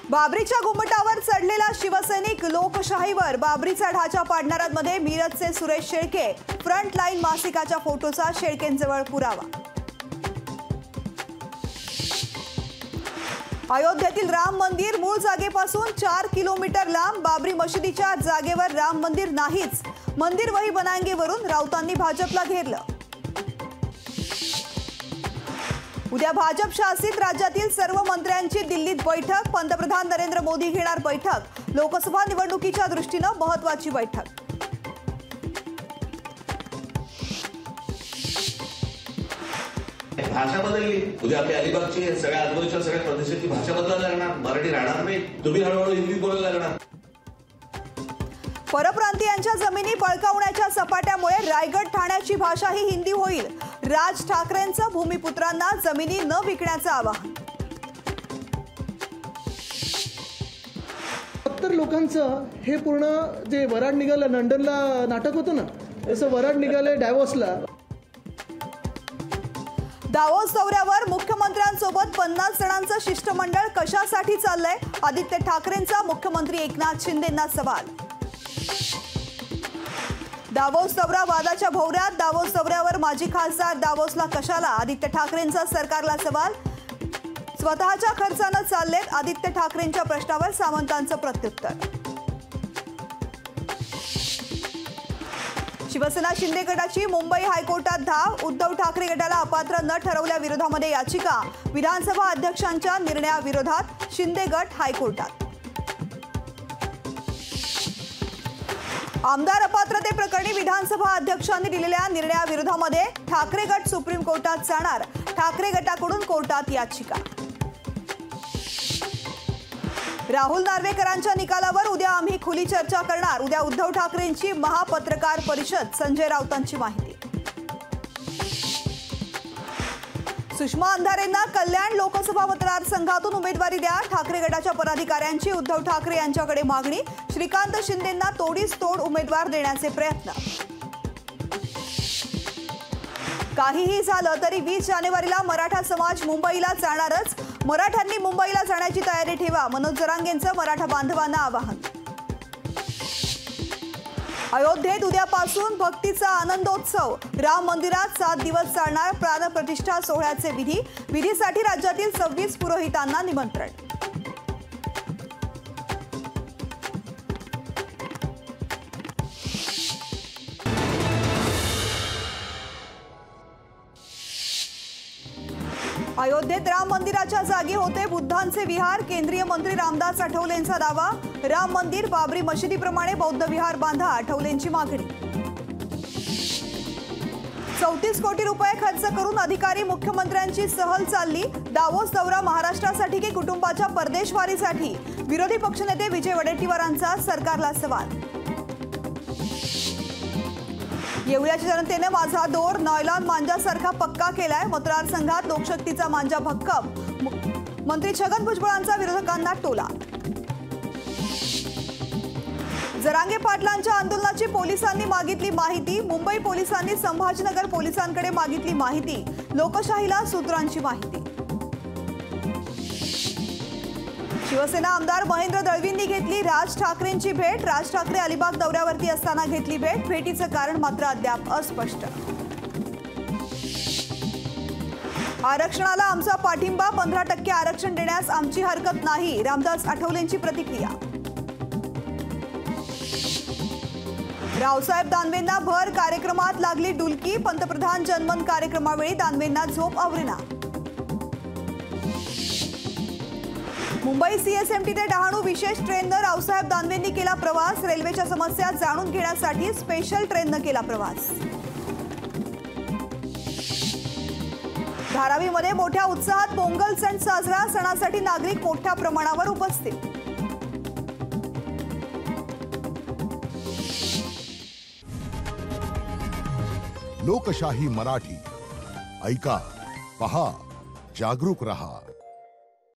बाबरीच्या घुमटावर चढलेला शिवसैनिक लोकशाहीवर बाबरीचा ढाचा पाडणाऱ्यांमध्ये मिरजचे सुरेश शेळके, फ्रंटलाईन मासिकाच्या फोटोचा शेळकेंजवळ पुरावा। अयोध्येतील राम मंदिर मूळ जागेपासून 4 किलोमीटर लांब, बाबरी मशिदीच्या जागेवर राम मंदिर नाहीच, मंदिर वही बनाएंगेवरून राऊतांनी भाजपला घेरलं। उद्या भाजप शासित राज्यातील सर्व मंत्र्यांची दिल्लीत बैठक, पंतप्रधान नरेंद्र मोदी घेणार बैठक, लोकसभा निवडणुकीच्या दृष्टीने महत्त्वाची बैठक। भाषा बदलली, उद्या आपल्या अलिबागची सगळ्या आजूबाजूच्या सगळ्या प्रदेशाची भाषा बदलायला लागणार, मराठी राहणार नाही, तुम्ही हळूहळू हिंदी बोलायला लागणार। परप्रांतीयांच्या जमिनी बळकावण्याच्या सपाट्यामुळे रायगड ठाण्याची भाषा ही हिंदी होईल, राज ठाकरेंचं भूमिपुत्रांना जमिनी न विकण्याचं आवाहन। तर लोकांचं हे पूर्ण जे वराड निघालं, लंडनला नाटक होतं ना, तसं वराड निघालंय डॅव्होसला। दावोस दौऱ्यावर मुख्यमंत्र्यांसोबत 50 जणांचं शिष्टमंडळ कशासाठी चाललंय? आदित्य ठाकरेंचा मुख्यमंत्री एकनाथ शिंदेंना सवाल। दावोस दौरा वादाच्या भोवऱ्यात, दावोस दौऱ्यावर माजी खासदार दावोसला कशाला? आदित्य ठाकरेंचा सरकारला सवाल। स्वतःच्या खर्चानं चाललेत, आदित्य ठाकरेंच्या प्रश्नावर सामंतांचं प्रत्युत्तर। शिवसेना शिंदे गटाची मुंबई हायकोर्टात धाव, उद्धव ठाकरे गटाला अपात्र न ठरवल्या विरोधामध्ये याचिका, विधानसभा अध्यक्षांच्या निर्णयाविरोधात शिंदे गट हायकोर्टात। आमदार अपात्रतेप्रकरणी विधानसभा अध्यक्षांनी दिलेल्या निर्णयाविरोधामध्ये ठाकरे गट सुप्रीम कोर्टात जाणार, ठाकरे गटाकडून कोर्टात याचिका। राहुल नार्वेकरांच्या निकालावर उद्या आम्ही खुली चर्चा करणार, उद्या उद्धव ठाकरेंची महापत्रकार परिषद, संजय राऊतांची माहिती। सुषमा अंधारेंना कल्याण लोकसभा मतदारसंघातून उमेदवारी द्या, ठाकरे गटाच्या पदाधिकाऱ्यांची उद्धव ठाकरे यांच्याकडे मागणी, श्रीकांत शिंदेंना तोडीस तोड उमेदवार देण्याचे प्रयत्न। काहीही झालं तरी 20 जानेवारीला मराठा समाज मुंबईला जाणारच, मराठ्यांनी मुंबईला जाण्याची तयारी ठेवा, मनोज जरांगेंचं मराठा बांधवांना आवाहन। अयोध्येत उद्यापासून भक्तीचा आनंदोत्सव, राम मंदिरात 7 दिवस चालणार प्राणप्रतिष्ठा सोहळ्याचे विधी, विधीसाठी राज्यातील 26 पुरोहितांना निमंत्रण। अयोध्येत राम मंदिराच्या जागी होते बुद्धांचे विहार, केंद्रीय मंत्री रामदास आठवलेंचा दावा, राम मंदिर बाबरी मशिदीप्रमाणे बौद्ध विहार बांधा, आठवलेंची मागणी। 34 कोटी रुपये खर्च करून अधिकारी मुख्यमंत्र्यांची सहल चालली, दावोस दौरा महाराष्ट्रासाठी की कुटुंबाच्या परदेशवारीसाठी? विरोधी पक्षनेते विजय वडेट्टीवारांचा सरकारला सवाल। येवल्याच्या जनतेने माझा दोर नॉयलॉन मांजासारखा पक्का केलाय, मतदारसंघात लोकशक्तीचा मांजा भक्कम, मंत्री छगन भुजबळांचा विरोधकांना टोला। जरांगे पाटलांच्या आंदोलनाची पोलिसांनी मागितली माहिती, मुंबई पोलिसांनी संभाजीनगर पोलिसांकडे मागितली माहिती, लोकशाहीला सूत्रांची माहिती। शिवसेना आमदार महेंद्र दळवींनी घेतली राज ठाकरेंची भेट, राज ठाकरे अलिबाग दौऱ्यावरती असताना घेतली भेट, भेटीचं कारण मात्र अद्याप अस्पष्ट। आरक्षणाला आमचा पाठिंबा, 15% आरक्षण देण्यास आमची हरकत नाही, रामदास आठवलेंची प्रतिक्रिया। रावसाहेब दानवेंना भर, कार्यक्रमात लागली डुलकी, पंतप्रधान जनमन कार्यक्रमावेळी दानवेंना झोप आवरेना। मुंबई सीएसएमटी ते डहाणू विशेष ट्रेननं रावसाहेब दानवेंनी केला प्रवास, रेल्वेच्या समस्या जाणून घेण्यासाठी स्पेशल ट्रेननं केला प्रवास। धारावीमध्ये मोठ्या उत्साहात पोंगल सण साजरा, सणासाठी नागरिक मोठ्या प्रमाणावर उपस्थित। लोकशाही मराठी ऐका, पहा, जागरूक रहा।